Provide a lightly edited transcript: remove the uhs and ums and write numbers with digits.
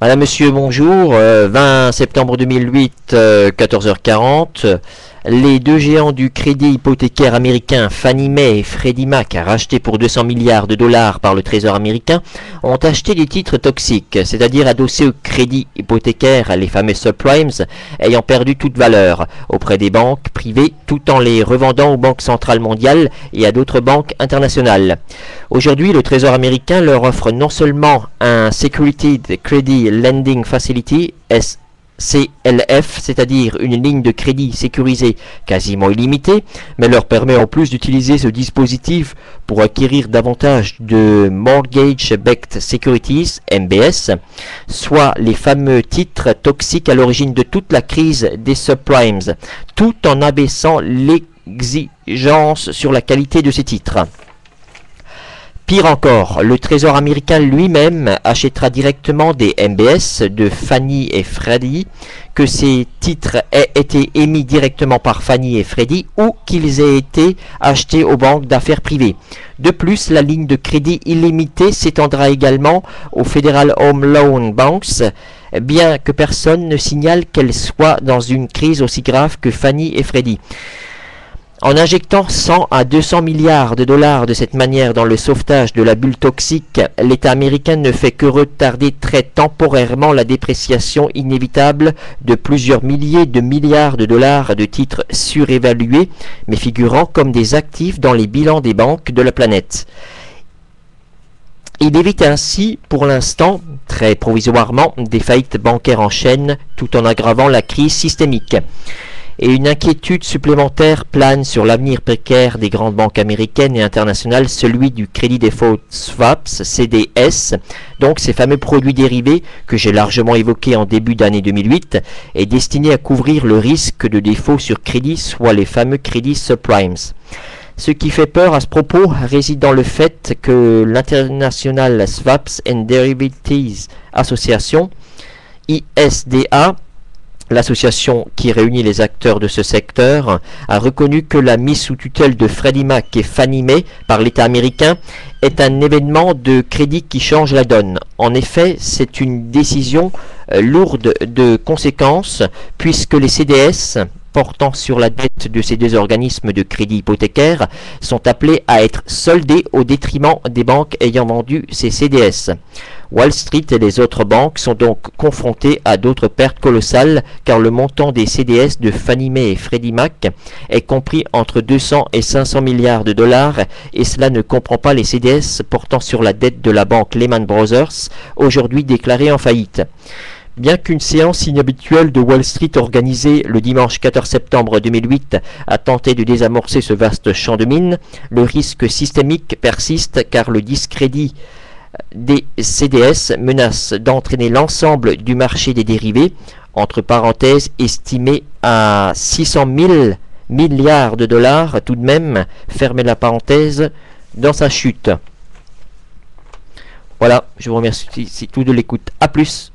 Madame, Monsieur, bonjour. 20 septembre 2008, 14h40. Les deux géants du crédit hypothécaire américain Fannie Mae et Freddie Mac, rachetés pour 200 milliards de dollars par le Trésor américain, ont acheté des titres toxiques, c'est-à-dire adossés au crédit hypothécaire, les fameux subprimes, ayant perdu toute valeur auprès des banques privées, tout en les revendant aux banques centrales mondiales et à d'autres banques internationales. Aujourd'hui, le Trésor américain leur offre non seulement un Securities Credit Lending Facility, CLF, c'est-à-dire une ligne de crédit sécurisée quasiment illimitée, mais leur permet en plus d'utiliser ce dispositif pour acquérir davantage de Mortgage-Backed Securities, MBS, soit les fameux titres toxiques à l'origine de toute la crise des subprimes, tout en abaissant l'exigence sur la qualité de ces titres. Pire encore, le Trésor américain lui-même achètera directement des MBS de Fannie et Freddie, que ces titres aient été émis directement par Fannie et Freddie ou qu'ils aient été achetés aux banques d'affaires privées. De plus, la ligne de crédit illimitée s'étendra également aux Federal Home Loan Banks, bien que personne ne signale qu'elles soient dans une crise aussi grave que Fannie et Freddie. En injectant 100 à 200 milliards de dollars de cette manière dans le sauvetage de la bulle toxique, l'État américain ne fait que retarder très temporairement la dépréciation inévitable de plusieurs milliers de milliards de dollars de titres surévalués, mais figurant comme des actifs dans les bilans des banques de la planète. Il évite ainsi, pour l'instant, très provisoirement, des faillites bancaires en chaîne, tout en aggravant la crise systémique. Et une inquiétude supplémentaire plane sur l'avenir précaire des grandes banques américaines et internationales, celui du Credit Default Swaps, CDS, donc ces fameux produits dérivés que j'ai largement évoqués en début d'année 2008, et destinés à couvrir le risque de défaut sur crédit, soit les fameux crédits subprimes. Ce qui fait peur à ce propos réside dans le fait que l'International Swaps and Derivatives Association, ISDA, l'association qui réunit les acteurs de ce secteur, a reconnu que la mise sous tutelle de Freddie Mac et Fannie Mae par l'État américain est un événement de crédit qui change la donne. En effet, c'est une décision lourde de conséquences puisque les CDS portant sur la dette de ces deux organismes de crédit hypothécaire sont appelés à être soldés au détriment des banques ayant vendu ces CDS. Wall Street et les autres banques sont donc confrontés à d'autres pertes colossales car le montant des CDS de Fannie Mae et Freddie Mac est compris entre 200 et 500 milliards de dollars et cela ne comprend pas les CDS portant sur la dette de la banque Lehman Brothers, aujourd'hui déclarée en faillite. Bien qu'une séance inhabituelle de Wall Street organisée le dimanche 14 septembre 2008 a tenté de désamorcer ce vaste champ de mine, le risque systémique persiste car le discrédit des CDS menace d'entraîner l'ensemble du marché des dérivés, entre parenthèses estimé à 600 000 milliards de dollars tout de même, fermez la parenthèse, dans sa chute. Voilà, je vous remercie tout de l'écoute. À plus.